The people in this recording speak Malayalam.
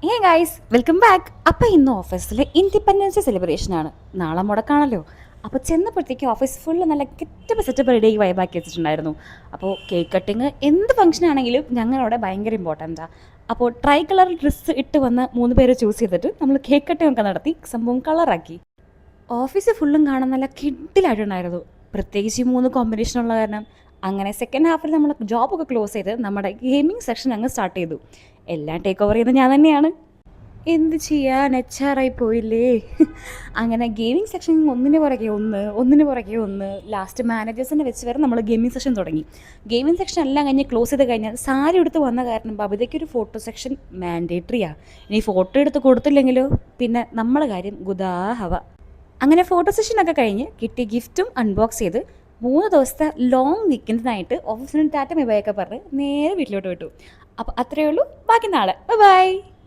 Hey guys, welcome back. അപ്പോൾ ഇന്ന് ഓഫീസിൽ ഇൻഡിപെൻഡൻസ് സെലിബ്രേഷൻ ആണ്. നാളെ മുടക്കാണല്ലോ. അപ്പോൾ ചെന്നപ്പോഴത്തേക്ക് ഓഫീസ് ഫുള്ള് നല്ല സെറ്റപ്പ് സെറ്റപ്പ് റെഡി വൈബാക്കി വെച്ചിട്ടുണ്ടായിരുന്നു. അപ്പോൾ കേക്ക് കട്ടിങ് എന്ത് ഫംഗ്ഷൻ ആണെങ്കിലും ഞങ്ങളവിടെ ഭയങ്കര ഇമ്പോർട്ടൻറ്റാണ്. അപ്പോൾ ട്രൈ കളർ ഡ്രസ്സ് ഇട്ട് വന്ന് 3 പേരെ ചൂസ് ചെയ്തിട്ട് നമ്മൾ കേക്ക് കട്ടിങ് ഒക്കെ നടത്തി സംഭവം കളറാക്കി. ഓഫീസ് ഫുള്ളും കാണാൻ നല്ല കിഡിലായിട്ടുണ്ടായിരുന്നു. പ്രത്യേകിച്ച് ഈ 3 കോമ്പിനേഷൻ ഉള്ള കാരണം. അങ്ങനെ സെക്കൻഡ് ഹാഫിൽ നമ്മൾ ജോബൊക്കെ ക്ലോസ് ചെയ്ത് നമ്മുടെ ഗെയിമിംഗ് സെക്ഷൻ അങ്ങ് സ്റ്റാർട്ട് ചെയ്തു. എല്ലാം ടേക്ക് ഓവർ ചെയ്യുന്നത് ഞാൻ തന്നെയാണ്. എന്ത് ചെയ്യാൻ, HR ആയി പോയില്ലേ. അങ്ങനെ ഗെയിമിംഗ് സെക്ഷൻ ഒന്നിന് പുറകെ ഒന്ന് ലാസ്റ്റ് മാനേജേഴ്സിനെ വെച്ച് വരെ നമ്മൾ ഗെയിമിംഗ് സെക്ഷൻ തുടങ്ങി. ഗെയിമിംഗ് സെക്ഷൻ എല്ലാം കഴിഞ്ഞ് ക്ലോസ് ചെയ്ത് കഴിഞ്ഞാൽ സാരി എടുത്ത് വന്ന കാരണം ബബിതയ്ക്കൊരു ഫോട്ടോ സെക്ഷൻ മാൻഡേറ്ററിയാണ്. ഇനി ഫോട്ടോ എടുത്ത് കൊടുത്തില്ലെങ്കിലോ പിന്നെ നമ്മളെ കാര്യം ഗുദാഹവ. അങ്ങനെ ഫോട്ടോ സെഷനൊക്കെ കഴിഞ്ഞ് കിട്ടിയ ഗിഫ്റ്റും അൺബോക്സ് ചെയ്ത് 3 ദിവസത്തെ ലോങ് വീക്കെൻഡിനായിട്ട് ഓഫീസിന് ടാറ്റ ബൈ ഒക്കെ പറഞ്ഞ് നേരെ വീട്ടിലോട്ട് വിട്ടു. അപ്പോൾ അത്രയേ ഉള്ളൂ. ബാക്കി നാളെ ബൈ.